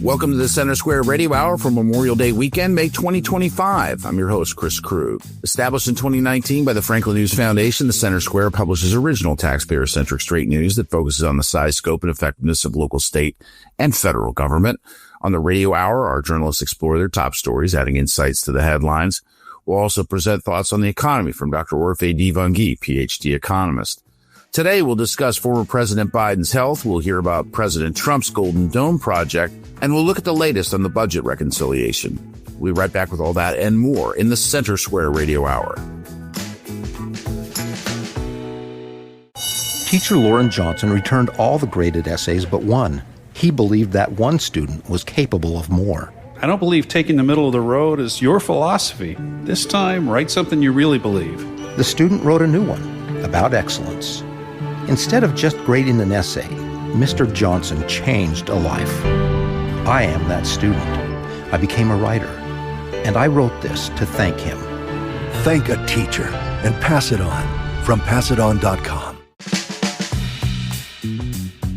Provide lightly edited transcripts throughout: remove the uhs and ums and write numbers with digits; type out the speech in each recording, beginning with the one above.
Welcome to the Center Square Radio Hour for Memorial Day weekend, May 2025. I'm your host, Chris Krug. Established in 2019 by the Franklin News Foundation, the Center Square publishes original taxpayer-centric straight news that focuses on the size, scope, and effectiveness of local, state, and federal government. On the Radio Hour, our journalists explore their top stories, adding insights to the headlines. We'll also present thoughts on the economy from Dr. Orphe Divounguy, PhD economist. Today, we'll discuss former President Biden's health. We'll hear about President Trump's Golden Dome project, and we'll look at the latest on the budget reconciliation. We'll be right back with all that and more in the Center Square Radio Hour. Teacher Lauren Johnson returned all the graded essays but one. He believed that one student was capable of more. I don't believe taking the middle of the road is your philosophy. This time, write something you really believe. The student wrote a new one about excellence. Instead of just grading an essay, Mr. Johnson changed a life. I am that student. I became a writer, and I wrote this to thank him. Thank a teacher and pass it on from passiton.com.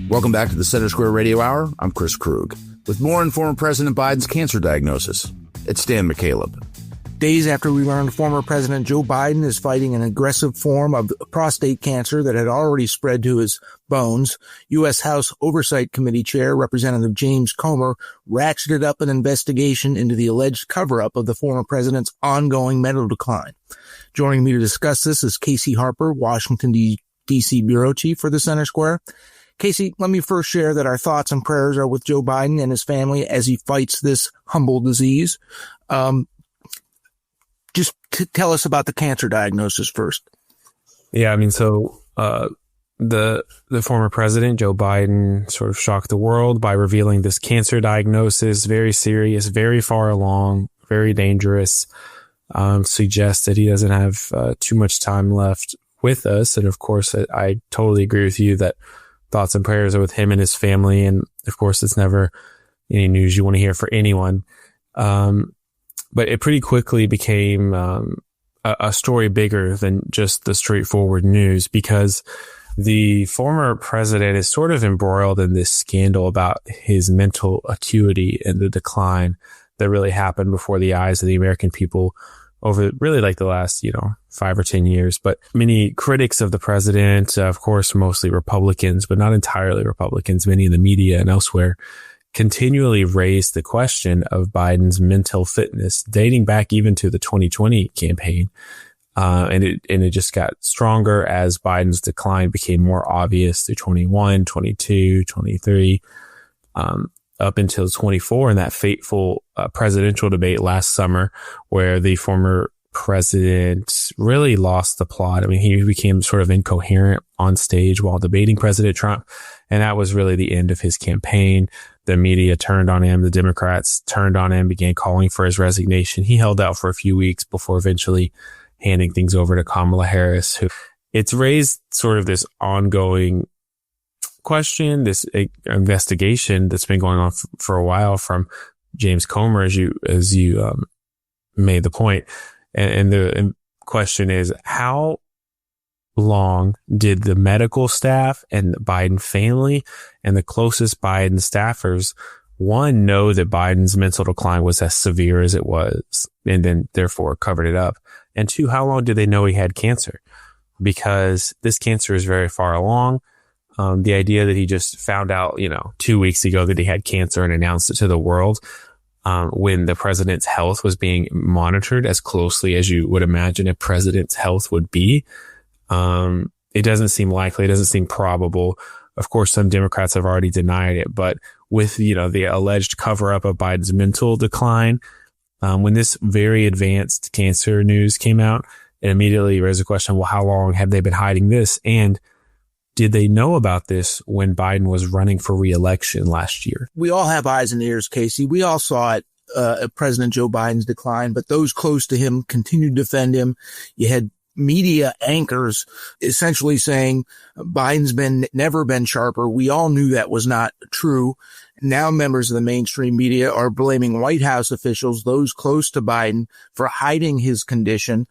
Welcome back to the Center Square Radio Hour. I'm Chris Krug. With more on former President Biden's cancer diagnosis, it's Dan McCaleb. Days after we learned former President Joe Biden is fighting an aggressive form of prostate cancer that had already spread to his bones, U.S. House Oversight Committee Chair Representative James Comer ratcheted up an investigation into the alleged cover-up of the former president's ongoing medical decline. Joining me to discuss this is Casey Harper, Washington, D.C. Bureau Chief for the Center Square. Casey, let me first share that our thoughts and prayers are with Joe Biden and his family as he fights this humble disease. Just tell us about the cancer diagnosis first. Yeah, I mean, so the former president, Joe Biden, sort of shocked the world by revealing this cancer diagnosis, very serious, very far along, very dangerous, suggests that he doesn't have too much time left with us. And of course, I totally agree with you that thoughts and prayers are with him and his family. And of course, it's never any news you want to hear for anyone. But it pretty quickly became a story bigger than just the straightforward news, because the former president is sort of embroiled in this scandal about his mental acuity and the decline that really happened before the eyes of the American people over really like the last, 5 or 10 years. But many critics of the president, of course, mostly Republicans, but not entirely Republicans, many in the media and elsewhere, continually raised the question of Biden's mental fitness, dating back even to the 2020 campaign. And it just got stronger as Biden's decline became more obvious through 21, 22, 23, up until 24 in that fateful presidential debate last summer, where the former president really lost the plot. I mean, he became sort of incoherent on stage while debating President Trump. And that was really the end of his campaign. The media turned on him. The Democrats turned on him, began calling for his resignation. He held out for a few weeks before eventually handing things over to Kamala Harris, who it's raised sort of this ongoing question, this investigation that's been going on for a while from James Comer, as you made the point. And the question is, how long did the medical staff and the Biden family and the closest Biden staffers, one, know that Biden's mental decline was as severe as it was and then therefore covered it up? And two, how long did they know he had cancer? Because this cancer is very far along. The idea that he just found out, 2 weeks ago that he had cancer and announced it to the world, when the president's health was being monitored as closely as you would imagine a president's health would be. It doesn't seem likely. It doesn't seem probable. Of course, some Democrats have already denied it, but with, the alleged cover up of Biden's mental decline, when this very advanced cancer news came out, it immediately raised the question, well, how long have they been hiding this? And did they know about this when Biden was running for re-election last year? We all have eyes and ears, Casey. We all saw it, President Joe Biden's decline, but those close to him continued to defend him. You had media anchors essentially saying Biden's never been sharper. We all knew that was not true. Now members of the mainstream media are blaming White House officials, those close to Biden, for hiding his condition.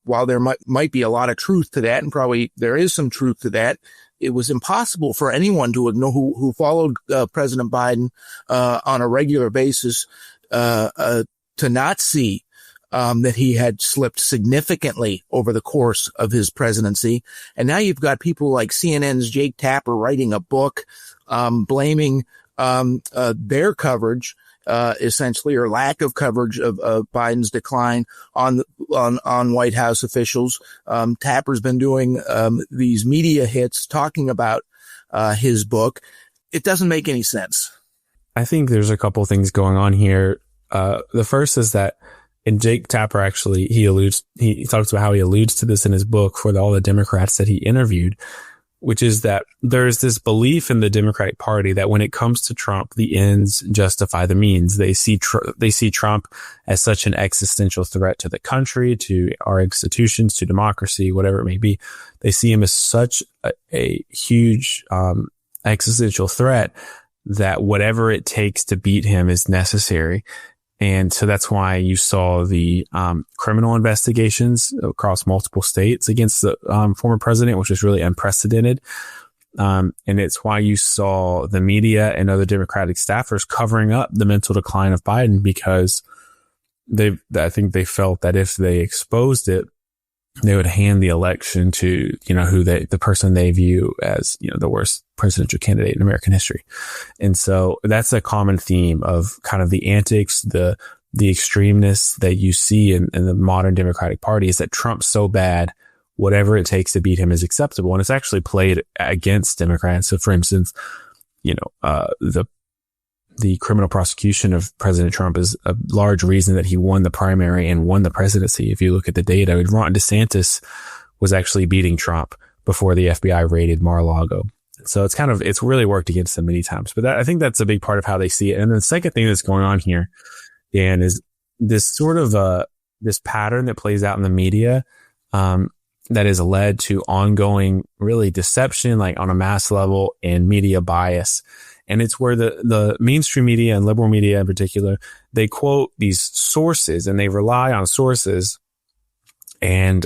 While there might be a lot of truth to that, and probably there is some truth to that, it was impossible for anyone to know who followed President Biden on a regular basis to not see that he had slipped significantly over the course of his presidency. And now you've got people like CNN's Jake Tapper writing a book blaming their coverage, essentially, or lack of coverage of Biden's decline on White House officials. Tapper's been doing these media hits talking about his book. It doesn't make any sense. I think there's a couple things going on here. The first is that, and Jake Tapper actually, he talks about how he alludes to this in his book for all the Democrats that he interviewed, which is that there's this belief in the Democratic Party that when it comes to Trump, the ends justify the means. They see Trump as such an existential threat to the country, to our institutions, to democracy, whatever it may be. They see him as such a huge existential threat that whatever it takes to beat him is necessary. And so that's why you saw the criminal investigations across multiple states against the former president, which was really unprecedented. And it's why you saw the media and other Democratic staffers covering up the mental decline of Biden, because I think they felt that if they exposed it, they would hand the election to, the person they view as, the worst presidential candidate in American history. And so that's a common theme of kind of the antics, the extremeness that you see in the modern Democratic Party, is that Trump's so bad, whatever it takes to beat him is acceptable. And it's actually played against Democrats. So for instance, the criminal prosecution of President Trump is a large reason that he won the primary and won the presidency. If you look at the data, Ron DeSantis was actually beating Trump before the FBI raided Mar-a-Lago. So it's really worked against them many times. But I think that's a big part of how they see it. And then the second thing that's going on here, Dan, is this sort of this pattern that plays out in the media that has led to ongoing really deception, like on a mass level, and media bias. And it's where the mainstream media and liberal media in particular, they quote these sources and they rely on sources, and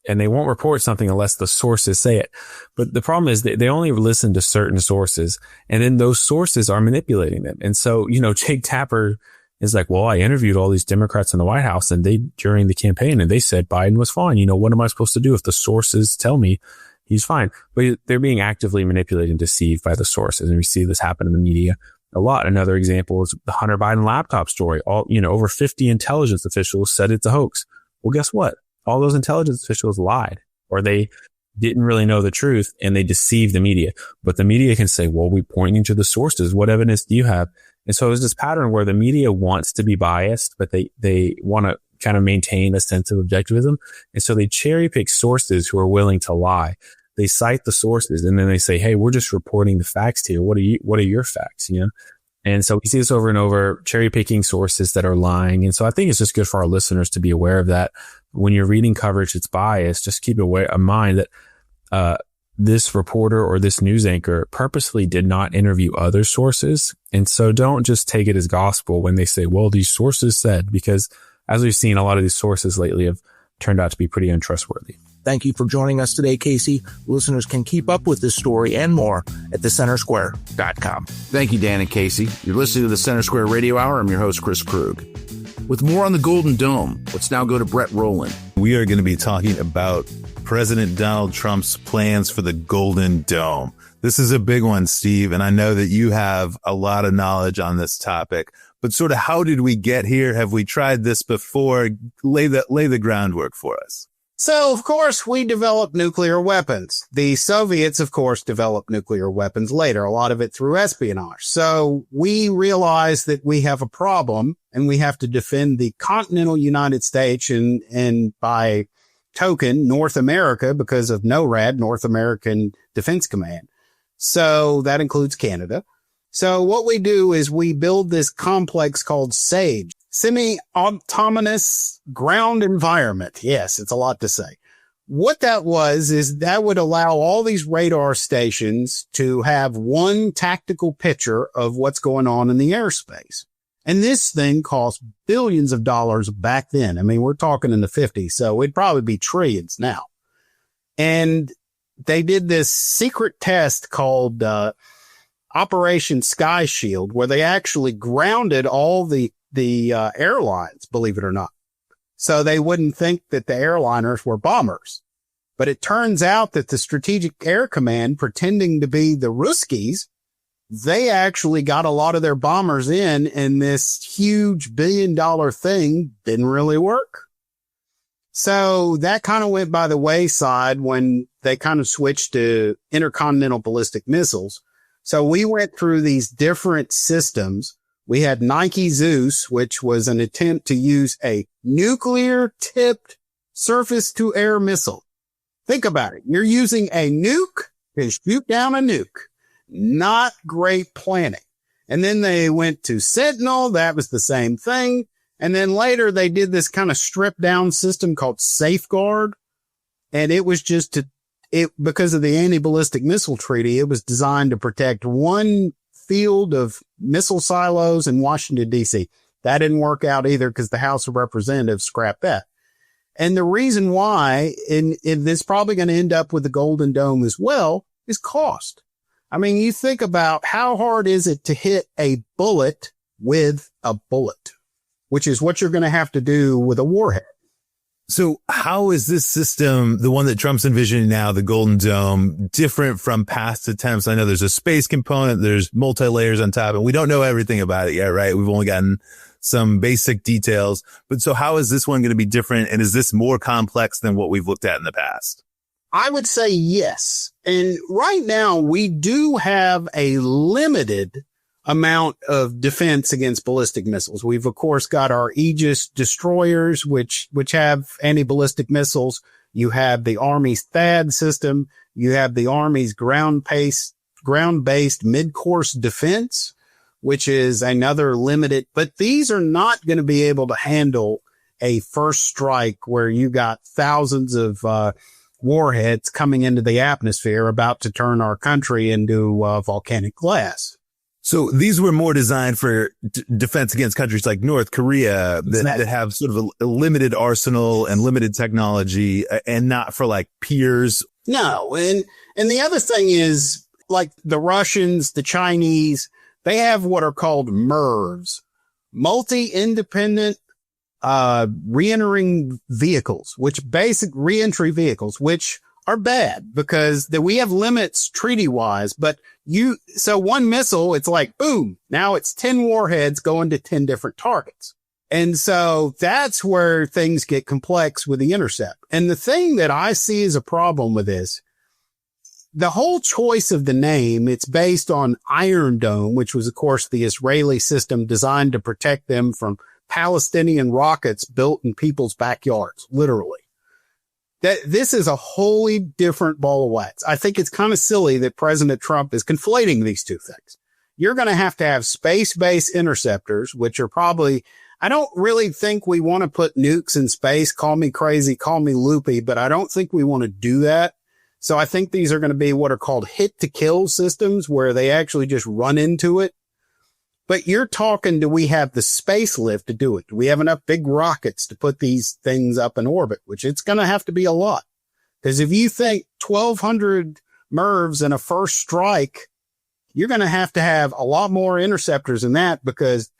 they won't report something unless the sources say it. But the problem is that they only listen to certain sources, and then those sources are manipulating them. And so, Jake Tapper is like, well, I interviewed all these Democrats in the White House and during the campaign, and they said Biden was fine. What am I supposed to do if the sources tell me he's fine? But they're being actively manipulated and deceived by the sources. And we see this happen in the media a lot. Another example is the Hunter Biden laptop story. Over 50 intelligence officials said it's a hoax. Well, guess what? All those intelligence officials lied, or they didn't really know the truth, and they deceived the media. But the media can say, well, we're pointing to the sources. What evidence do you have? And so there's this pattern where the media wants to be biased, but they want to kind of maintain a sense of objectivism. And so they cherry pick sources who are willing to lie. They cite the sources, and then they say, hey, we're just reporting the facts here. What are your facts? And so we see this over and over, cherry picking sources that are lying. And so I think it's just good for our listeners to be aware of that. When you're reading coverage that's biased, just keep in mind that this reporter or this news anchor purposely did not interview other sources. And so don't just take it as gospel when they say, well, these sources said, because as we've seen, a lot of these sources lately have turned out to be pretty untrustworthy. Thank you for joining us today, Casey. Listeners can keep up with this story and more at thecentersquare.com. Thank you, Dan and Casey. You're listening to the Center Square Radio Hour. I'm your host, Chris Krug. With more on the Golden Dome, let's now go to Brett Rowland. We are going to be talking about President Donald Trump's plans for the Golden Dome. This is a big one, Steve, and I know that you have a lot of knowledge on this topic. But sort of how did we get here? Have we tried this before? Lay the groundwork for us. So, of course, we developed nuclear weapons. The Soviets, of course, developed nuclear weapons later, a lot of it through espionage. So we realized that we have a problem and we have to defend the continental United States and by token, North America, because of NORAD, North American Defense Command. So that includes Canada. So what we do is we build this complex called SAGE, Semi-Autonomous Ground Environment. Yes, it's a lot to say. What that was is that would allow all these radar stations to have one tactical picture of what's going on in the airspace. And this thing cost billions of dollars back then. I mean, we're talking in the 50s, so it'd probably be trillions now. And they did this secret test called Operation Sky Shield, where they actually grounded all the airlines, believe it or not. So they wouldn't think that the airliners were bombers. But it turns out that the Strategic Air Command, pretending to be the Ruskies, they actually got a lot of their bombers in, and this huge $1 billion thing didn't really work. So that kind of went by the wayside when they kind of switched to intercontinental ballistic missiles. So we went through these different systems. We had Nike Zeus, which was an attempt to use a nuclear tipped surface to air missile. Think about it. You're using a nuke to shoot down a nuke. Not great planning. And then they went to Sentinel. That was the same thing. And then later they did this kind of stripped down system called Safeguard. And it was just because of the anti-ballistic missile treaty, it was designed to protect one field of missile silos in Washington, D.C. That didn't work out either because the House of Representatives scrapped that. And the reason why, and this is probably going to end up with the Golden Dome as well, is cost. I mean, you think about how hard is it to hit a bullet with a bullet, which is what you're going to have to do with a warhead. So how is this system, the one that Trump's envisioning now, the Golden Dome, different from past attempts? I know there's a space component, there's multi-layers on top, and we don't know everything about it yet, right? We've only gotten some basic details. But so how is this one going to be different? And is this more complex than what we've looked at in the past? I would say yes. And right now we do have a limited amount of defense against ballistic missiles. We've of course got our Aegis destroyers, which have anti-ballistic missiles. You have the Army's THAAD system. You have the Army's ground-based mid-course defense, which is another limited, but these are not going to be able to handle a first strike where you got thousands of warheads coming into the atmosphere about to turn our country into volcanic glass. So these were more designed for defense against countries like North Korea that have sort of a limited arsenal and limited technology, and not for like peers. No. And the other thing is, like the Russians, the Chinese, they have what are called MIRVs, multi-independent re-entering vehicles, re-entry vehicles, which are bad because we have limits treaty-wise, but so one missile, it's like, boom, now it's 10 warheads going to 10 different targets. And so that's where things get complex with the intercept. And the thing that I see as a problem with this, the whole choice of the name, it's based on Iron Dome, which was, of course, the Israeli system designed to protect them from Palestinian rockets built in people's backyards, literally. This is a wholly different ball of wax. I think it's kind of silly that President Trump is conflating these two things. You're going to have space-based interceptors, which are probably, I don't really think we want to put nukes in space. Call me crazy, call me loopy, but I don't think we want to do that. So I think these are going to be what are called hit to kill systems where they actually just run into it. But you're talking, do we have the space lift to do it? Do we have enough big rockets to put these things up in orbit? Which it's going to have to be a lot. Because if you think 1,200 MIRVs in a first strike, you're going to have a lot more interceptors than that, because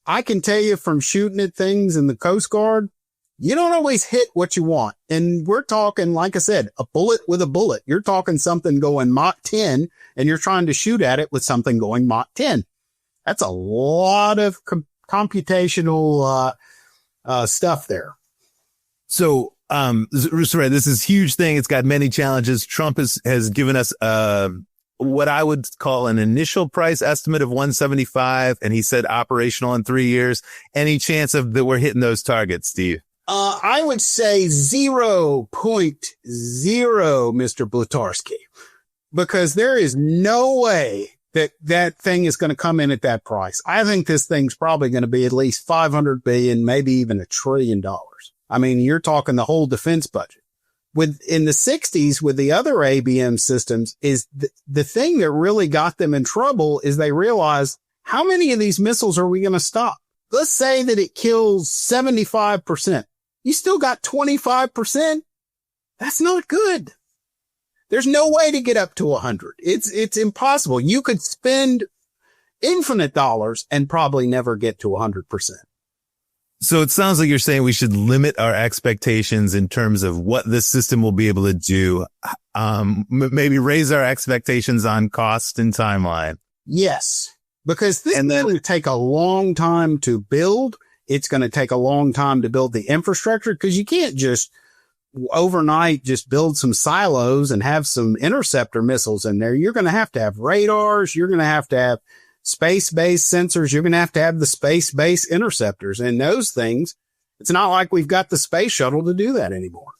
I can tell you from shooting at things in the Coast Guard, you don't always hit what you want. And we're talking, like I said, a bullet with a bullet. You're talking something going Mach 10 and you're trying to shoot at it with something going Mach 10. That's a lot of computational stuff there. So, sorry, this is a huge thing. It's got many challenges. Trump has given us what I would call an initial price estimate of 175, and he said operational in 3 years. Any chance of that we're hitting those targets, Steve? I would say 0.0, Mr. Blutarsky, because there is no way that thing is going to come in at that price. I think this thing's probably going to be at least $500 billion, maybe even $1 trillion. I mean, you're talking the whole defense budget. In the 60s with the other ABM systems, is the thing that really got them in trouble is they realized, how many of these missiles are we going to stop? Let's say that it kills 75%. You still got 25%. That's not good. There's no way to get up to 100. It's impossible. You could spend infinite dollars and probably never get to 100%. So it sounds like you're saying we should limit our expectations in terms of what this system will be able to do. Maybe raise our expectations on cost and timeline. Yes, because this is going to take a long time to build. It's going to take a long time to build the infrastructure, because you can't just overnight just build some silos and have some interceptor missiles in there. You're going to have radars. You're going to have space-based sensors. You're going to have the space-based interceptors, and those things. It's not like we've got the space shuttle to do that anymore.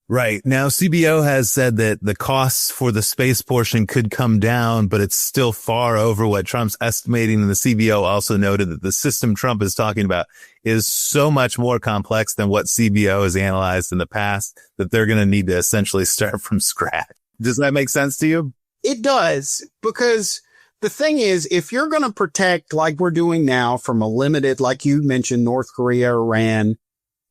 Right. Now, CBO has said that the costs for the space portion could come down, but it's still far over what Trump's estimating. And the CBO also noted that the system Trump is talking about is so much more complex than what CBO has analyzed in the past that they're going to need to essentially start from scratch. Does that make sense to you? It does, because the thing is, if you're going to protect, like we're doing now, from a limited, like you mentioned, North Korea, Iran,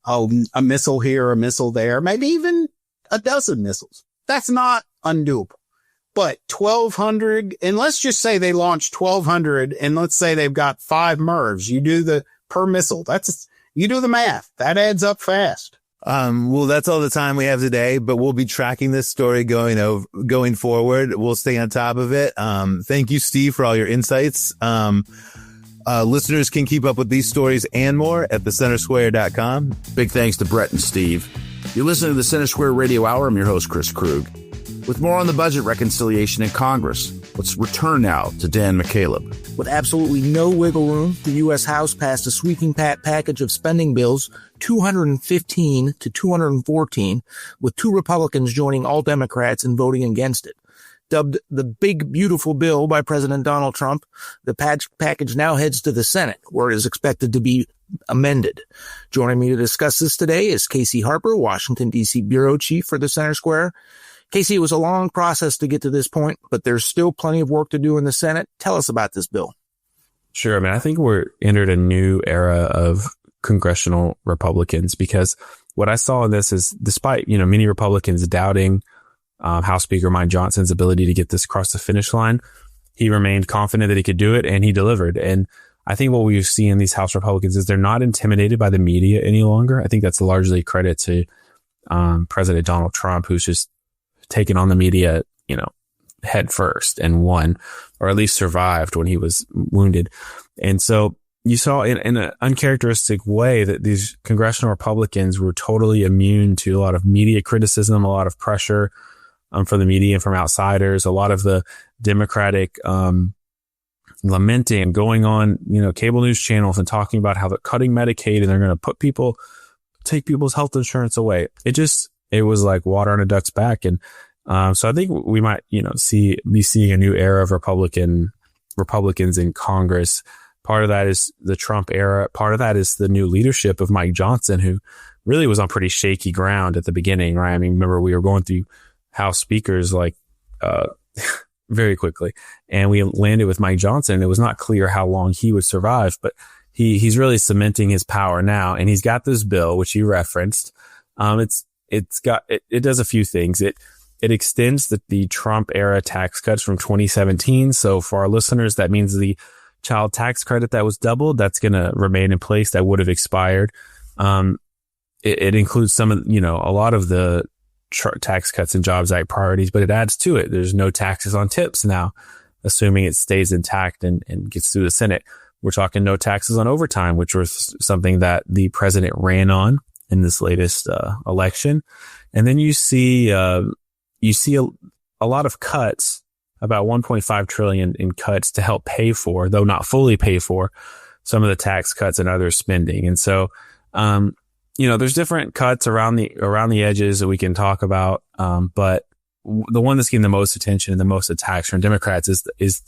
a missile here, a missile there, maybe even a dozen missiles, that's not undoable. But 1,200, and let's just say they launch 1,200, and let's say they've got 5 MIRVs. You do the per missile. You do the math. That adds up fast. Well, that's all the time we have today, but we'll be tracking this story going forward. We'll stay on top of it. Thank you, Steve, for all your insights. Listeners can keep up with these stories and more at thecentersquare.com. Big thanks to Brett and Steve. You're listening to the Center Square Radio Hour. I'm your host, Chris Krug. With more on the budget reconciliation in Congress, let's return now to Dan McCaleb. With absolutely no wiggle room, the U.S. House passed a sweeping package of spending bills, 215 to 214, with 2 Republicans joining all Democrats in voting against it. Dubbed the Big Beautiful Bill by President Donald Trump, the package now heads to the Senate, where it is expected to be amended. Joining me to discuss this today is Casey Harper, Washington, D.C. Bureau Chief for the Center Square. Casey, it was a long process to get to this point, but there's still plenty of work to do in the Senate. Tell us about this bill. Sure. I mean, I think we're entered a new era of congressional Republicans, because what I saw in this is, despite, many Republicans doubting House Speaker Mike Johnson's ability to get this across the finish line, he remained confident that he could do it, and he delivered. And I think what we see in these House Republicans is they're not intimidated by the media any longer. I think that's largely credit to President Donald Trump, who's just taken on the media, head first and won, or at least survived when he was wounded. And so you saw in an uncharacteristic way that these congressional Republicans were totally immune to a lot of media criticism, a lot of pressure from the media and from outsiders, a lot of the Democratic lamenting and going on, cable news channels and talking about how they're cutting Medicaid and they're going to take people's health insurance away. It was like water on a duck's back. And so I think we might, be seeing a new era of Republicans in Congress. Part of that is the Trump era. Part of that is the new leadership of Mike Johnson, who really was on pretty shaky ground at the beginning, right? I mean, remember, we were going through House speakers very quickly, and we landed with Mike Johnson. It was not clear how long he would survive, but he's really cementing his power now. And he's got this bill, which you referenced. It does a few things. It extends the Trump era tax cuts from 2017. So for our listeners, that means the child tax credit that was doubled, that's going to remain in place. That would have expired. It includes some of, a lot of the tax cuts and Jobs Act priorities, but it adds to it. There's no taxes on tips now, assuming it stays intact and gets through the Senate. We're talking no taxes on overtime, which was something that the president ran on in this latest election. And then you see a lot of cuts, about 1.5 trillion in cuts to help pay for, though not fully pay for, some of the tax cuts and other spending. And so, there's different cuts around the edges that we can talk about. But the one that's getting the most attention and the most attacks from Democrats is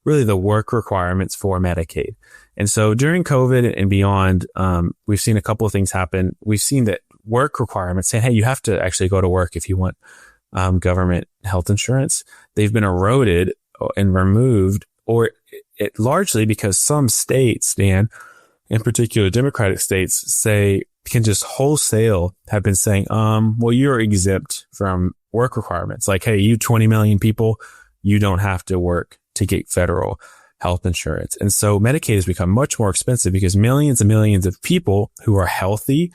really the work requirements for Medicaid. And so during COVID and beyond, we've seen a couple of things happen. We've seen that work requirements saying, hey, you have to actually go to work if you want government health insurance. They've been eroded and removed, or it largely because some states, Dan, in particular Democratic states, can just wholesale have been saying, well, you're exempt from work requirements. Like, hey, you 20 million people, you don't have to work to get federal health insurance. And so Medicaid has become much more expensive because millions and millions of people who are healthy,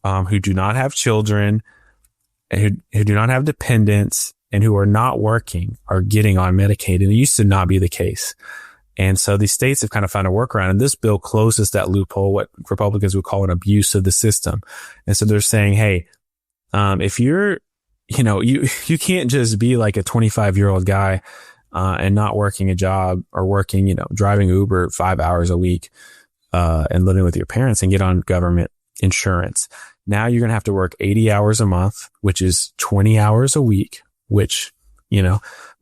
who do not have children, and who do not have dependents, and who are not working are getting on Medicaid. And it used to not be the case. And so these states have kind of found a workaround, and this bill closes that loophole, what Republicans would call an abuse of the system. And so they're saying, hey, if you're, you can't just be like a 25-year-old guy, and not working a job or working, driving Uber 5 hours a week, and living with your parents and get on government insurance. Now you're going to have to work 80 hours a month, which is 20 hours a week, which,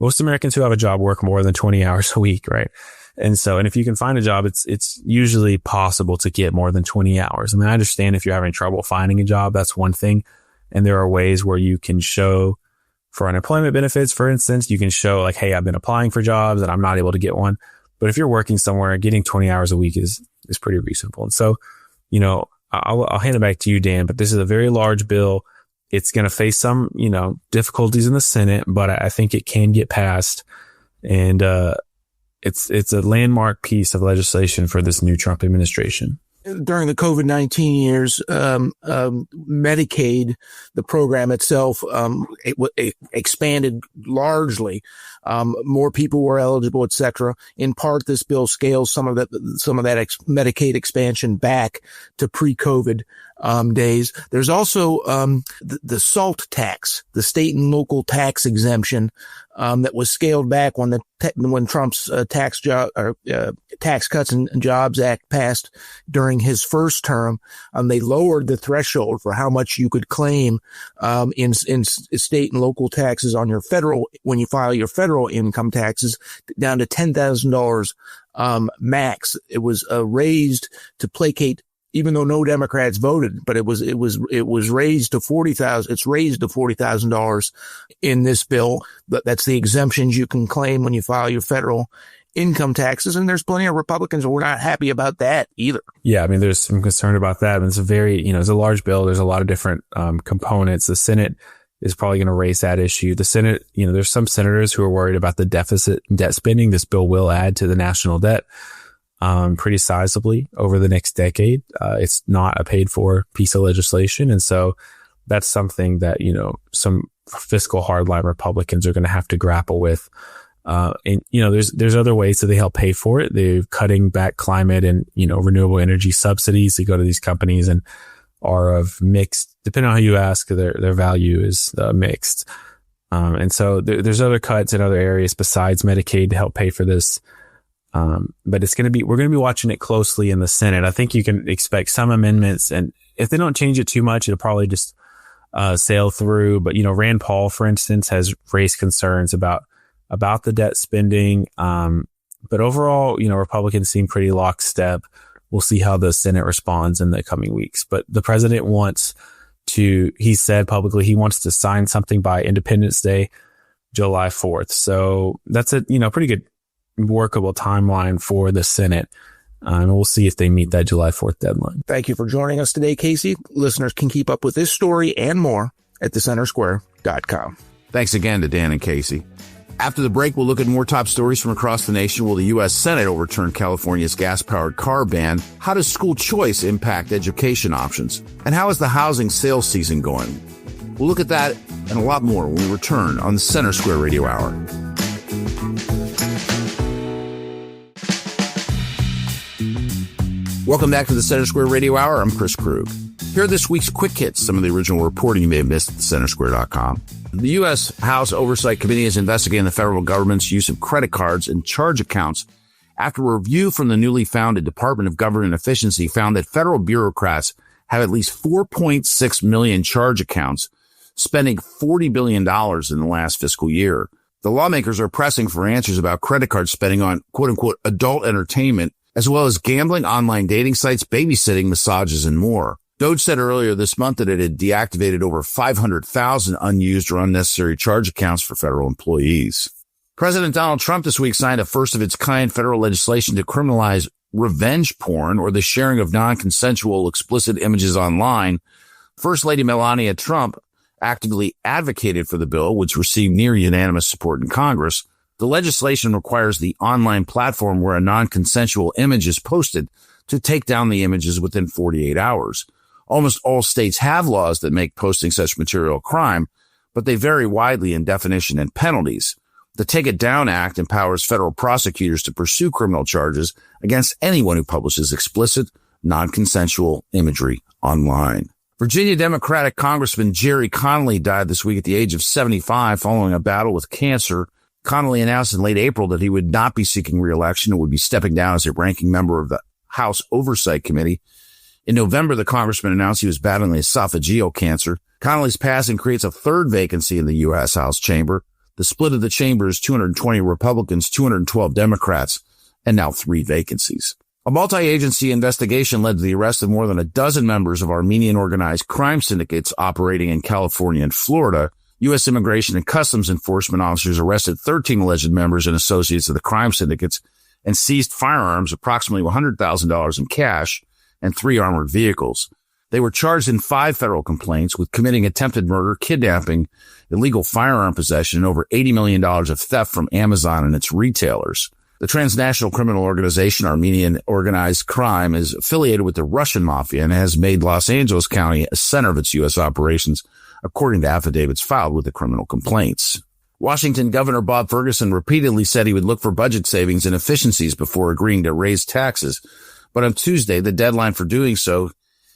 most Americans who have a job work more than 20 hours a week, right? And if you can find a job, it's usually possible to get more than 20 hours. I mean, I understand if you're having trouble finding a job, that's one thing. And there are ways where you can show for unemployment benefits, for instance, you can show like, hey, I've been applying for jobs and I'm not able to get one. But if you're working somewhere, getting 20 hours a week is pretty reasonable. And so, I'll hand it back to you, Dan, but this is a very large bill. It's going to face some, difficulties in the Senate, but I think it can get passed. And, it's a landmark piece of legislation for this new Trump administration. During the COVID-19 years, Medicaid, the program itself, it expanded largely. More people were eligible, et cetera. In part, this bill scales some of that Medicaid expansion back to pre-COVID days. There's also the SALT tax, the state and local tax exemption, that was scaled back when Trump's Tax Cuts and Jobs Act passed during his first term. They lowered the threshold for how much you could claim in state and local taxes on your when you file your federal income taxes down to $10,000 max. It was raised to placate, even though no Democrats voted, but it was raised to $40,000. It's raised to $40,000 in this bill. But that's the exemptions you can claim when you file your federal income taxes. And there's plenty of Republicans who are not happy about that either. Yeah. I mean, there's some concern about that. And it's it's a large bill. There's a lot of different, components. The Senate is probably going to raise that issue. The Senate, there's some senators who are worried about the deficit and debt spending. This bill will add to the national debt pretty sizably over the next decade. It's not a paid for piece of legislation. And so that's something that, some fiscal hardline Republicans are going to have to grapple with. And, there's other ways that they help pay for it. They're cutting back climate and, renewable energy subsidies. They go to these companies and are of mixed, depending on who you ask, their value is mixed. And so there's other cuts in other areas besides Medicaid to help pay for this. But we're going to be watching it closely in the Senate. I think you can expect some amendments, and if they don't change it too much, it'll probably just, sail through. But, Rand Paul, for instance, has raised concerns about the debt spending. But overall, Republicans seem pretty lockstep. We'll see how the Senate responds in the coming weeks. But the president he said publicly, he wants to sign something by Independence Day, July 4th. So that's a, pretty good workable timeline for the Senate. And we'll see if they meet that July 4th deadline. Thank you for joining us today, Casey. Listeners can keep up with this story and more at thecentersquare.com. Thanks again to Dan and Casey. After the break, we'll look at more top stories from across the nation. Will the U.S. Senate overturn California's gas-powered car ban? How does school choice impact education options? And how is the housing sales season going? We'll look at that and a lot more when we return on the Center Square Radio Hour. Welcome back to the Center Square Radio Hour. I'm Chris Krug. Here are this week's quick hits, some of the original reporting you may have missed at thecentersquare.com. The U.S. House Oversight Committee is investigating the federal government's use of credit cards and charge accounts after a review from the newly founded Department of Government Efficiency found that federal bureaucrats have at least 4.6 million charge accounts, spending $40 billion in the last fiscal year. The lawmakers are pressing for answers about credit card spending on quote-unquote adult entertainment, as well as gambling, online dating sites, babysitting, massages, and more. DOJ said earlier this month that it had deactivated over 500,000 unused or unnecessary charge accounts for federal employees. President Donald Trump this week signed a first-of-its-kind federal legislation to criminalize revenge porn, or the sharing of non-consensual explicit images online. First Lady Melania Trump actively advocated for the bill, which received near unanimous support in Congress. The legislation requires the online platform where a non-consensual image is posted to take down the images within 48 hours. Almost all states have laws that make posting such material a crime, but they vary widely in definition and penalties. The Take It Down Act empowers federal prosecutors to pursue criminal charges against anyone who publishes explicit, non-consensual imagery online. Virginia Democratic Congressman Jerry Connolly died this week at the age of 75 following a battle with cancer. Connolly announced in late April that he would not be seeking re-election and would be stepping down as a ranking member of the House Oversight Committee. In November, the congressman announced he was battling esophageal cancer. Connolly's passing creates a third vacancy in the U.S. House chamber. The split of the chamber is 220 Republicans, 212 Democrats, and now 3 vacancies. A multi-agency investigation led to the arrest of more than a dozen members of Armenian organized crime syndicates operating in California and Florida. U.S. Immigration and Customs Enforcement officers arrested 13 alleged members and associates of the crime syndicates and seized firearms, approximately $100,000 in cash, and 3 armored vehicles. They were charged in 5 federal complaints with committing attempted murder, kidnapping, illegal firearm possession, and over $80 million of theft from Amazon and its retailers. The transnational criminal organization Armenian Organized Crime is affiliated with the Russian mafia and has made Los Angeles County a center of its U.S. operations, according to affidavits filed with the criminal complaints. Washington Governor Bob Ferguson repeatedly said he would look for budget savings and efficiencies before agreeing to raise taxes. But on Tuesday, the deadline for doing so,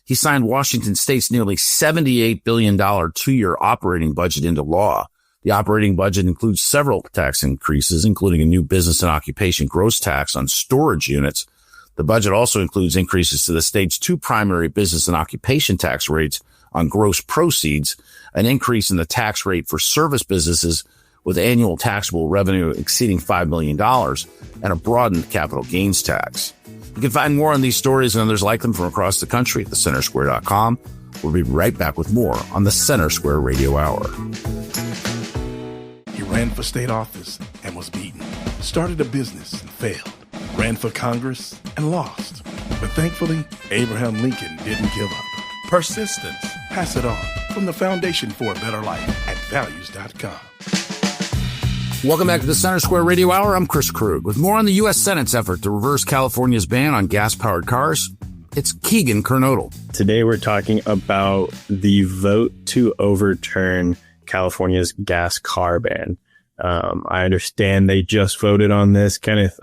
he signed Washington State's nearly $78 billion 2-year operating budget into law. The operating budget includes several tax increases, including a new business and occupation gross tax on storage units. The budget also includes increases to the state's 2 primary business and occupation tax rates on gross proceeds, an increase in the tax rate for service businesses with annual taxable revenue exceeding $5 million, and a broadened capital gains tax. You can find more on these stories and others like them from across the country at thecentersquare.com. We'll be right back with more on the Center Square Radio Hour. He ran for state office and was beaten. Started a business and failed. Ran for Congress and lost. But thankfully, Abraham Lincoln didn't give up. Persistence. Pass it on. From the Foundation for a Better Life at values.com. Welcome back to the Center Square Radio Hour. I'm Chris Krug. With more on the U.S. Senate's effort to reverse California's ban on gas-powered cars, it's Keegan Kernodle. Today we're talking about the vote to overturn California's gas car ban. I understand they just voted on this. Kenneth,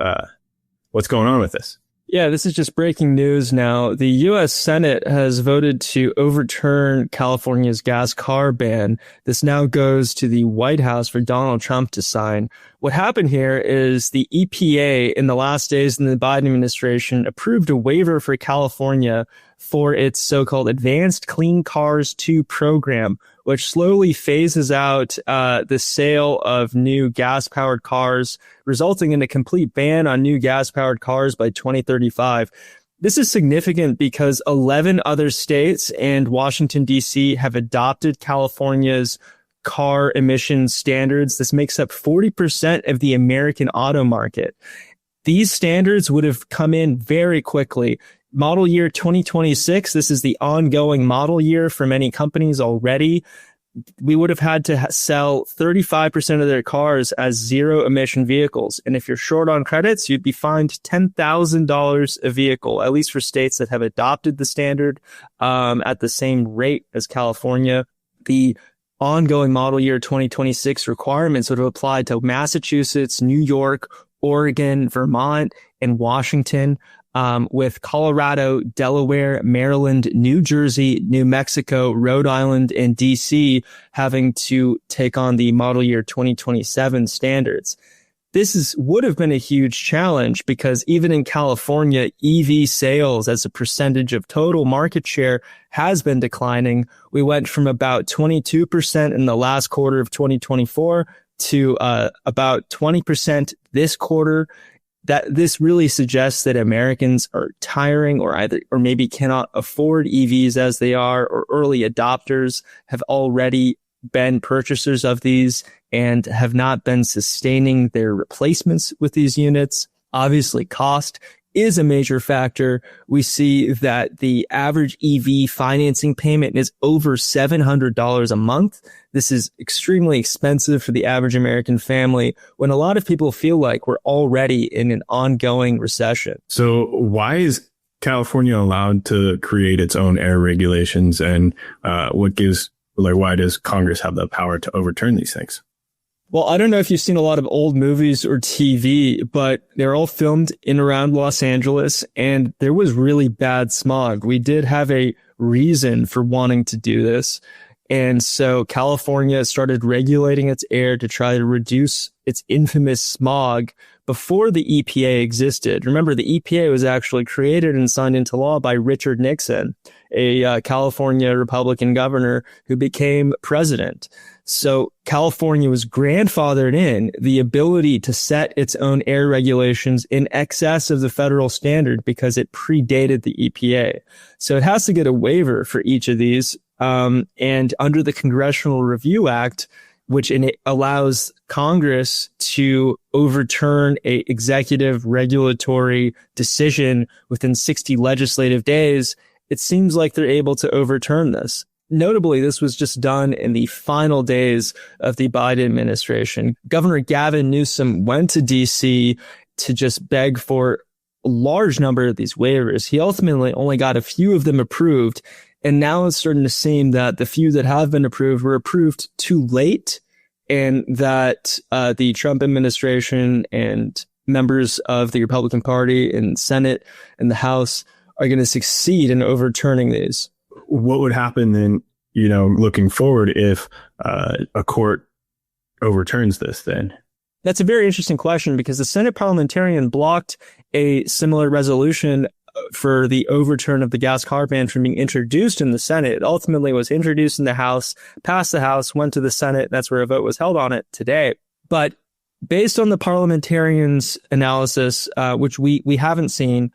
what's going on with this? Yeah, this is just breaking news now. The U.S. Senate has voted to overturn California's gas car ban. This now goes to the White House for Donald Trump to sign. What happened here is the EPA in the last days in the Biden administration approved a waiver for California for its so-called Advanced Clean Cars 2 program, which slowly phases out the sale of new gas-powered cars, resulting in a complete ban on new gas-powered cars by 2035. This is significant because 11 other states and Washington, D.C. have adopted California's car emissions standards. This makes up 40% of the American auto market. These standards would have come in very quickly. Model year 2026, this is the ongoing model year for many companies already. We would have had to sell 35% of their cars as zero emission vehicles. And if you're short on credits, you'd be fined $10,000 a vehicle, at least for states that have adopted the standard at the same rate as California. The ongoing model year 2026 requirements would have applied to Massachusetts, New York, Oregon, Vermont, and Washington. With Colorado, Delaware, Maryland, New Jersey, New Mexico, Rhode Island, and DC having to take on the model year 2027 standards. This would have been a huge challenge because even in California, EV sales as a percentage of total market share has been declining. We went from about 22% in the last quarter of 2024 to about 20% this quarter. That this really suggests that Americans are tiring or maybe cannot afford EVs as they are, or early adopters have already been purchasers of these and have not been sustaining their replacements with these units. Obviously, cost is a major factor. We see that the average EV financing payment is over $700 a month. This is extremely expensive for the average American family when a lot of people feel like we're already in an ongoing recession. So why is California allowed to create its own air regulations, and why does Congress have the power to overturn these things? Well, I don't know if you've seen a lot of old movies or TV, but they're all filmed in around Los Angeles, and there was really bad smog. We did have a reason for wanting to do this. And so California started regulating its air to try to reduce its infamous smog before the EPA existed. Remember, the EPA was actually created and signed into law by Richard Nixon, a California Republican governor who became president. So California was grandfathered in the ability to set its own air regulations in excess of the federal standard because it predated the EPA. So it has to get a waiver for each of these. And under the Congressional Review Act, which allows Congress to overturn a executive regulatory decision within 60 legislative days, it seems like they're able to overturn this. Notably, this was just done in the final days of the Biden administration. Governor Gavin Newsom went to D.C. to just beg for a large number of these waivers. He ultimately only got a few of them approved. And now it's starting to seem that the few that have been approved were approved too late, and that the Trump administration and members of the Republican Party in Senate and the House are going to succeed in overturning these. What would happen then, looking forward, if a court overturns this then? That's a very interesting question, because the Senate parliamentarian blocked a similar resolution for the overturn of the gas car ban from being introduced in the Senate. It ultimately was introduced in the House, passed the House, went to the Senate. That's where a vote was held on it today. But based on the parliamentarian's analysis, which we haven't seen,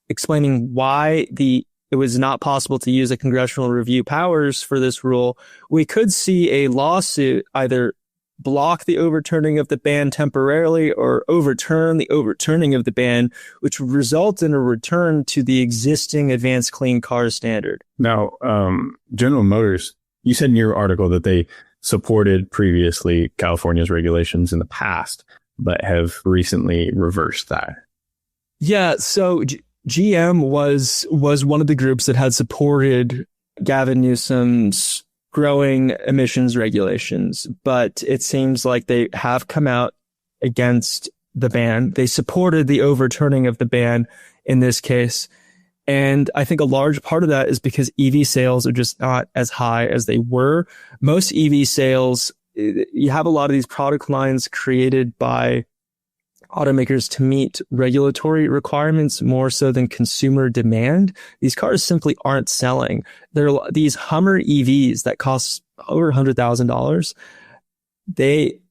explaining why it was not possible to use a congressional review powers for this rule, we could see a lawsuit either block the overturning of the ban temporarily or overturn the overturning of the ban, which would result in a return to the existing advanced clean car standard. Now, General Motors, you said in your article that they supported previously California's regulations in the past, but have recently reversed that. Yeah, so GM was one of the groups that had supported Gavin Newsom's growing emissions regulations, but it seems like they have come out against the ban. They supported the overturning of the ban in this case. And I think a large part of that is because EV sales are just not as high as they were. Most EV sales, you have a lot of these product lines created by automakers to meet regulatory requirements more so than consumer demand. These cars simply aren't selling. There are these Hummer EVs that cost over $100,000.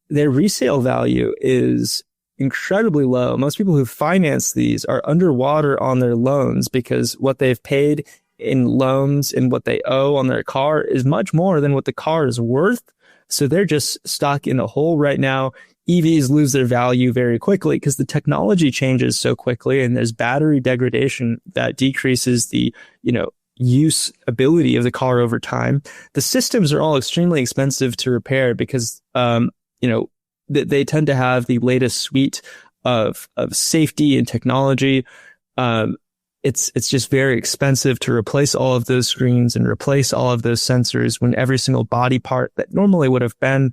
Their resale value is incredibly low. Most people who finance these are underwater on their loans because what they've paid in loans and what they owe on their car is much more than what the car is worth. So they're just stuck in a hole right now. EVs lose their value very quickly because the technology changes so quickly, and there's battery degradation that decreases the, use ability of the car over time. The systems are all extremely expensive to repair because, they tend to have the latest suite of safety and technology. It's just very expensive to replace all of those screens and replace all of those sensors when every single body part that normally would have been,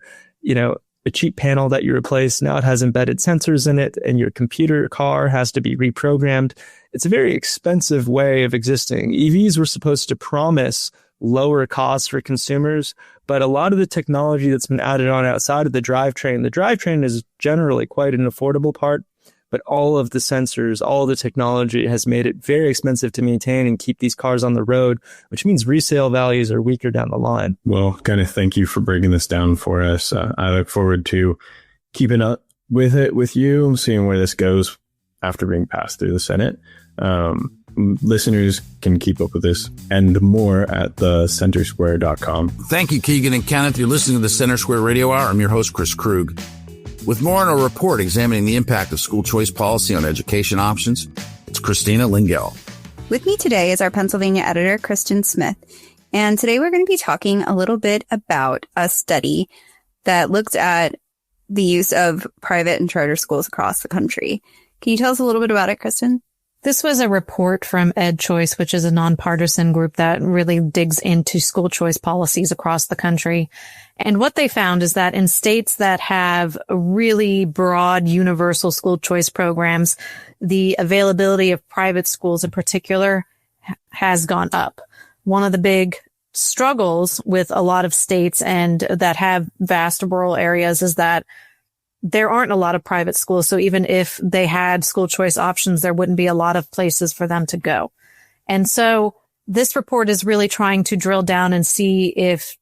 a cheap panel that you replace, now it has embedded sensors in it, and your computer car has to be reprogrammed. It's a very expensive way of existing. EVs were supposed to promise lower costs for consumers, but a lot of the technology that's been added on outside of the drivetrain is generally quite an affordable part, but all of the sensors, all of the technology has made it very expensive to maintain and keep these cars on the road, which means resale values are weaker down the line. Well, Kenneth, thank you for breaking this down for us. I look forward to keeping up with it with you, seeing where this goes after being passed through the Senate. Listeners can keep up with this and more at thecentersquare.com. Thank you, Keegan and Kenneth. You're listening to the Center Square Radio Hour. I'm your host, Chris Krug. With more on a report examining the impact of school choice policy on education options, It's Christina Lingill. With me today is our Pennsylvania editor, Kristen Smith. And today we're going to be talking a little bit about a study that looked at the use of private and charter schools across the country. Can you tell us a little bit about it, Kristen? This was a report from EdChoice, which is a nonpartisan group that really digs into school choice policies across the country. And what they found is that in states that have really broad universal school choice programs, the availability of private schools in particular has gone up. One of the big struggles with a lot of states and that have vast rural areas is that there aren't a lot of private schools. So even if they had school choice options, there wouldn't be a lot of places for them to go. And so this report is really trying to drill down and see if,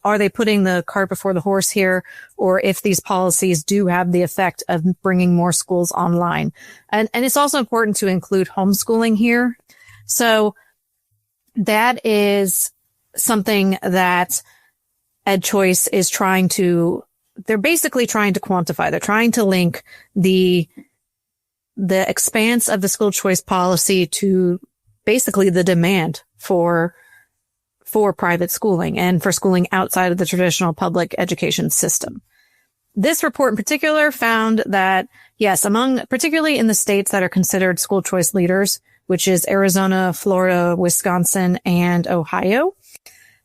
are they putting the cart before the horse here, or if these policies do have the effect of bringing more schools online. And it's also important to include homeschooling here. So that is something that EdChoice is they're basically trying to quantify. They're trying to link the expanse of the school choice policy to basically the demand for private schooling and for schooling outside of the traditional public education system. This report in particular found that, yes, particularly in the states that are considered school choice leaders, which is Arizona, Florida, Wisconsin, and Ohio,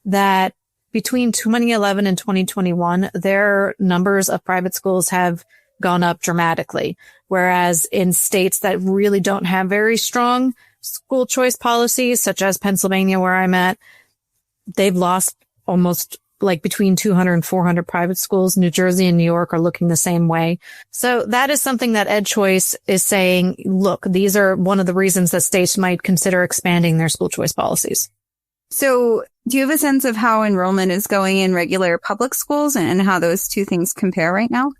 that between 2011 and 2021, their numbers of private schools have gone up dramatically. Whereas in states that really don't have very strong school choice policies, such as Pennsylvania, where I'm at, they've lost almost between 200 and 400 private schools. New Jersey and New York are looking the same way. So that is something that EdChoice is saying, look, these are one of the reasons that states might consider expanding their school choice policies. So do you have a sense of how enrollment is going in regular public schools and how those two things compare right now?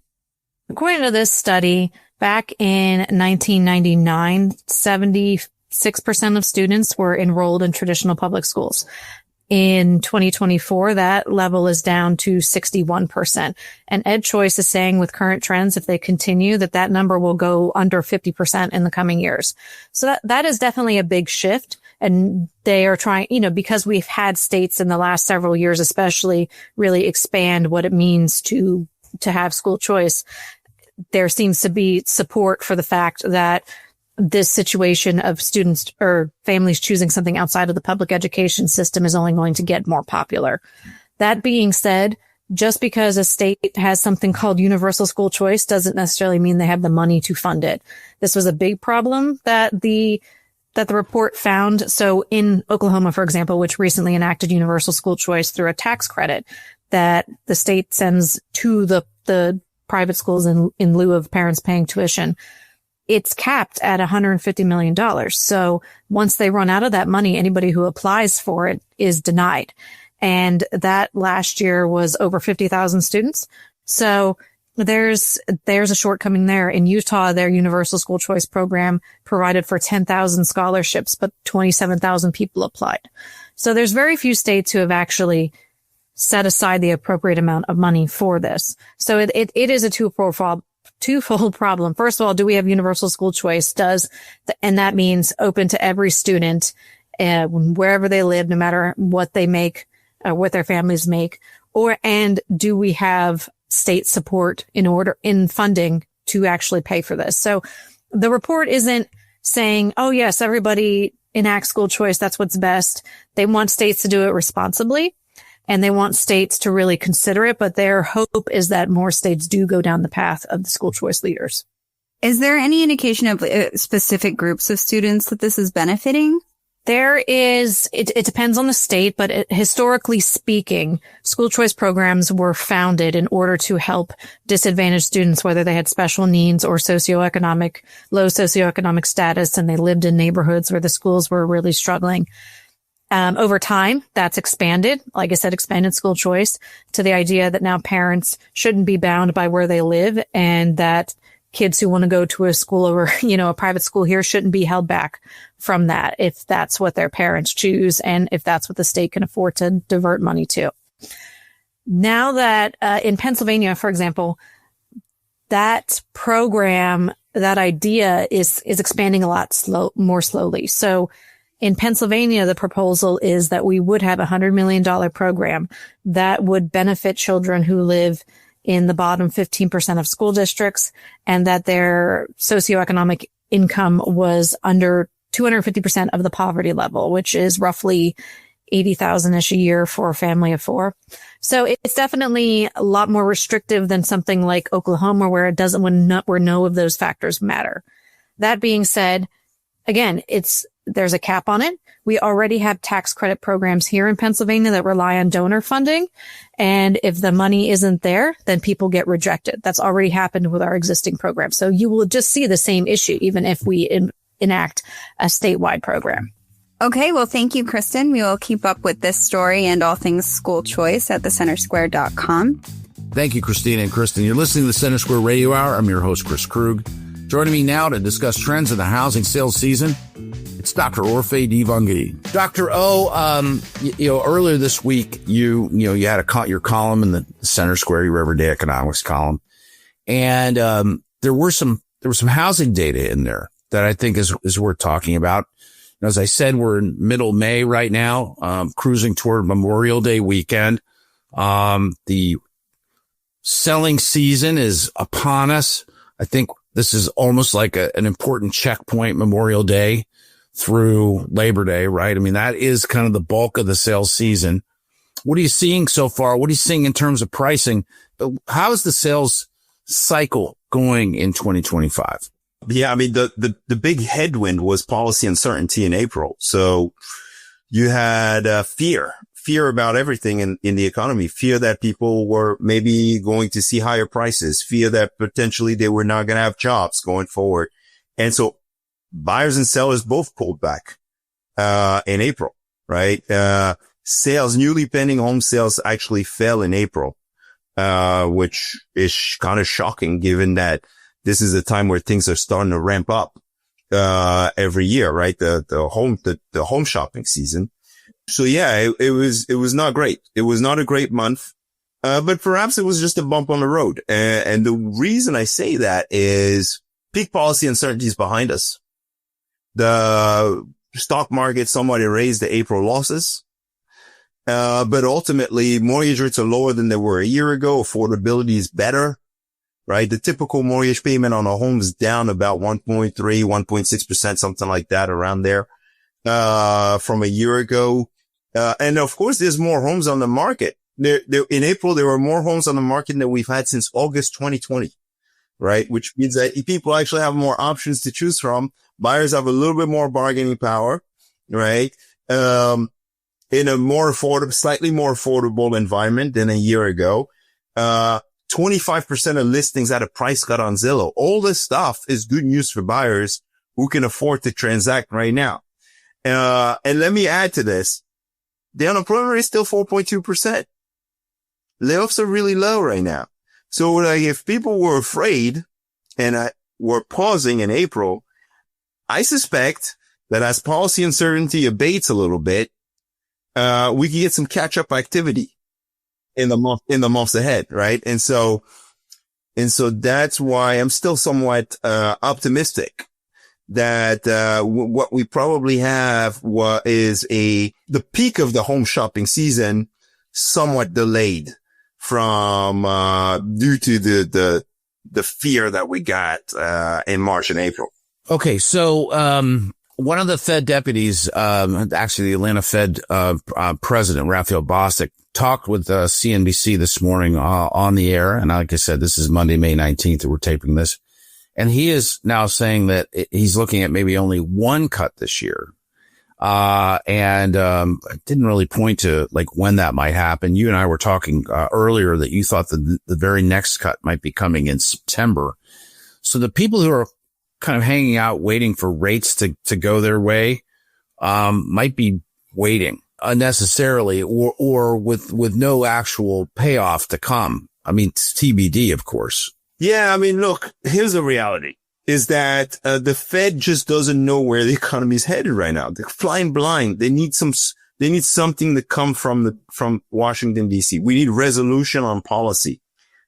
According to this study, back in 1999, 76% of students were enrolled in traditional public schools. In 2024, that level is down to 61%. And EdChoice is saying with current trends, if they continue, that number will go under 50% in the coming years. So that is definitely a big shift. And they are trying, because we've had states in the last several years, especially really expand what it means to have school choice. There seems to be support for the fact that this situation of students or families choosing something outside of the public education system is only going to get more popular. That being said, just because a state has something called universal school choice doesn't necessarily mean they have the money to fund it. This was a big problem that the report found. So in Oklahoma, for example, which recently enacted universal school choice through a tax credit that the state sends to the private schools in lieu of parents paying tuition, it's capped at $150 million. So once they run out of that money, anybody who applies for it is denied. And that last year was over 50,000 students. So there's a shortcoming there. In Utah, their universal school choice program provided for 10,000 scholarships, but 27,000 people applied. So there's very few states who have actually set aside the appropriate amount of money for this. So it is a twofold problem. First of all, do we have universal school choice? And that means open to every student, wherever they live, no matter what they make, what their families make, and do we have state support in funding to actually pay for this? So the report isn't saying, oh yes, everybody enact school choice. That's what's best. They want states to do it responsibly. And they want states to really consider it, but their hope is that more states do go down the path of the school choice leaders. Is there any indication of specific groups of students that this is benefiting? There is, it depends on the state, but historically speaking, school choice programs were founded in order to help disadvantaged students, whether they had special needs or low socioeconomic status, and they lived in neighborhoods where the schools were really struggling. Over time, that's expanded, like I said, expanded school choice to the idea that now parents shouldn't be bound by where they live, and that kids who want to go to a school over, a private school here shouldn't be held back from that if that's what their parents choose and if that's what the state can afford to divert money to. Now that in Pennsylvania, for example, that program that idea is expanding a lot more slowly. So in Pennsylvania, the proposal is that we would have a $100 million program that would benefit children who live in the bottom 15% of school districts and that their socioeconomic income was under 250% of the poverty level, which is roughly $80,000-ish a year for a family of four. So it's definitely a lot more restrictive than something like Oklahoma, where it doesn't, where no of those factors matter. That being said, again, there's a cap on it. We already have tax credit programs here in Pennsylvania that rely on donor funding. And if the money isn't there, then people get rejected. That's already happened with our existing program. So you will just see the same issue, even if we enact a statewide program. Okay, well, thank you, Kristen. We will keep up with this story and all things school choice at thecentersquare.com. Thank you, Christina and Kristen. You're listening to the Center Square Radio Hour. I'm your host, Chris Krug. Joining me now to discuss trends in the housing sales season, it's Dr. Orphe Divounguy. Dr. O, earlier this week, you had your column in the Center Square, your everyday economics column, and there was some housing data in there that I think is worth talking about. As I said, we're in middle May right now, cruising toward Memorial Day weekend. The selling season is upon us. I think this is almost like an important checkpoint, Memorial Day through Labor Day, right? I mean, that is kind of the bulk of the sales season. What are you seeing so far? What are you seeing in terms of pricing? How is the sales cycle going in 2025? Yeah, I mean, the big headwind was policy uncertainty in April. So you had fear about everything in the economy, fear that people were maybe going to see higher prices, fear that potentially they were not going to have jobs going forward. And so buyers and sellers both pulled back in April, right? Newly pending home sales actually fell in April, which is kind of shocking given that this is a time where things are starting to ramp up, every year, right? The home shopping season. So yeah, it was not great. It was not a great month. But perhaps it was just a bump on the road. And the reason I say that is peak policy uncertainty is behind us. The stock market somewhat erased the April losses. But ultimately mortgage rates are lower than they were a year ago. Affordability is better. Right? The typical mortgage payment on a home is down about 1.3, 1.6%, something like that around there, from a year ago. And of course, there's more homes on the market. In April, there were more homes on the market than we've had since August 2020, right? Which means that people actually have more options to choose from. Buyers have a little bit more bargaining power, right? In a slightly more affordable environment than a year ago. 25% of listings had a price cut on Zillow. All this stuff is good news for buyers who can afford to transact right now. And let me add to this. The unemployment rate is still 4.2%. Layoffs are really low right now. So like, if people were afraid and were pausing in April, I suspect that as policy uncertainty abates a little bit, we can get some catch up activity in the months ahead, right? And so that's why I'm still somewhat optimistic that what we probably have is the peak of the home shopping season somewhat delayed from due to the fear that we got in March and April. Okay, so one of the Fed deputies, actually the Atlanta Fed president, Raphael Bostic, talked with CNBC this morning on the air. And like I said, this is Monday, May 19th that we're taping this. And he is now saying that he's looking at maybe only one cut this year. And didn't really point to like when that might happen. You and I were talking earlier that you thought that the very next cut might be coming in September. So the people who are kind of hanging out waiting for rates to go their way might be waiting unnecessarily or with no actual payoff to come. I mean, it's TBD, of course. Yeah. I mean, look, here's the reality is that the Fed just doesn't know where the economy is headed right now. They're flying blind. They need something to come from Washington, D.C. We need resolution on policy.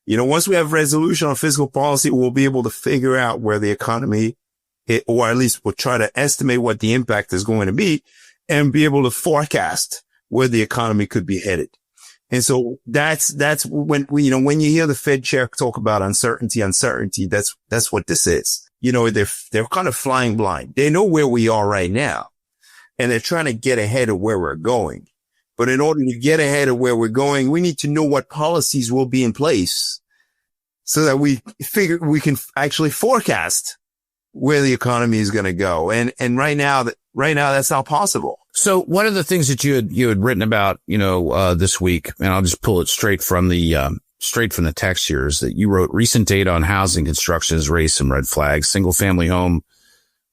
Once we have resolution on fiscal policy, we'll be able to figure out where the economy, or at least we'll try to estimate what the impact is going to be and be able to forecast where the economy could be headed. And so that's when when you hear the Fed chair talk about uncertainty, that's what this is. They're kind of flying blind. They know where we are right now and they're trying to get ahead of where we're going. But in order to get ahead of where we're going, we need to know what policies will be in place so that we can actually forecast where the economy is going to go. And right now that's not possible. So one of the things that you had written about, this week, and I'll just pull it straight from the text here, is that you wrote recent data on housing construction has raised some red flags. Single family home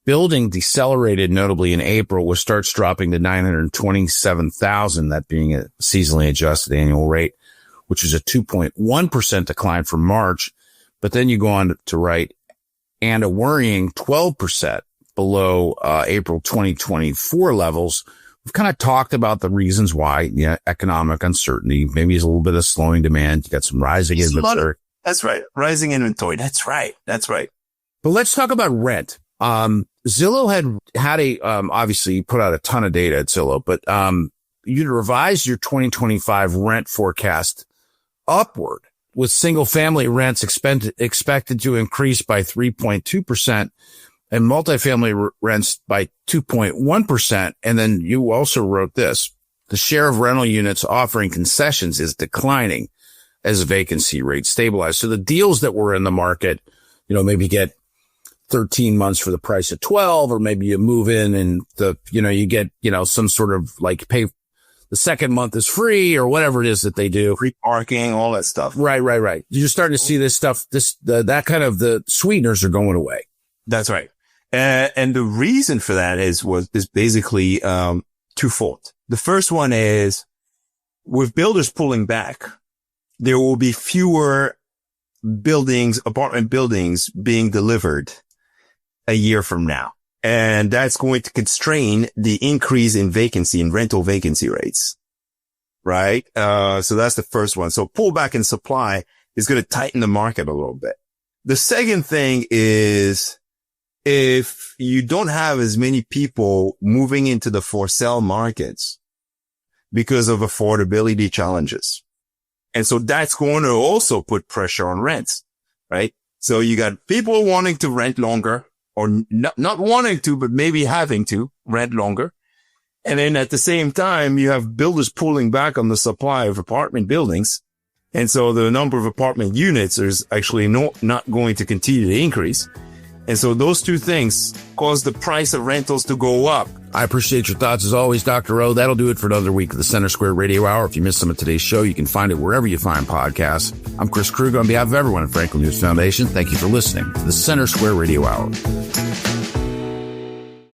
building decelerated notably in April, with starts dropping to 927,000, that being a seasonally adjusted annual rate, which is a 2.1% decline from March. But then you go on to write, and a worrying 12% below April 2024 levels. We've kind of talked about the reasons why, economic uncertainty, maybe it's a little bit of slowing demand. You got some rising inventory. That's right. Rising inventory. That's right. But let's talk about rent. Zillow had obviously put out a ton of data at Zillow, but you'd revised your 2025 rent forecast upward, with single family rents expected to increase by 3.2% and multifamily rents by 2.1%. And then you also wrote this: the share of rental units offering concessions is declining as vacancy rates stabilize. So the deals that were in the market, maybe get 13 months for the price of 12, or maybe you move in and you get, some sort of like pay. The second month is free or whatever it is that they do. Free parking, all that stuff. Right. You're starting to see this stuff, that kind of the sweeteners are going away. That's right. And the reason for that is basically, twofold. The first one is, with builders pulling back, there will be fewer apartment buildings being delivered a year from now. And that's going to constrain the increase in rental vacancy rates. Right? So that's the first one. So pullback in supply is going to tighten the market a little bit. The second thing is, if you don't have as many people moving into the for sale markets because of affordability challenges. And so that's going to also put pressure on rents, right? So you got people wanting to rent longer, or not wanting to, but maybe having to rent longer. And then at the same time, you have builders pulling back on the supply of apartment buildings. And so the number of apartment units is actually not going to continue to increase. And so those two things cause the price of rentals to go up. I appreciate your thoughts as always, Dr. O. That'll do it for another week of the Center Square Radio Hour. If you missed some of today's show, you can find it wherever you find podcasts. I'm Chris Krug on behalf of everyone at Franklin News Foundation. Thank you for listening to the Center Square Radio Hour.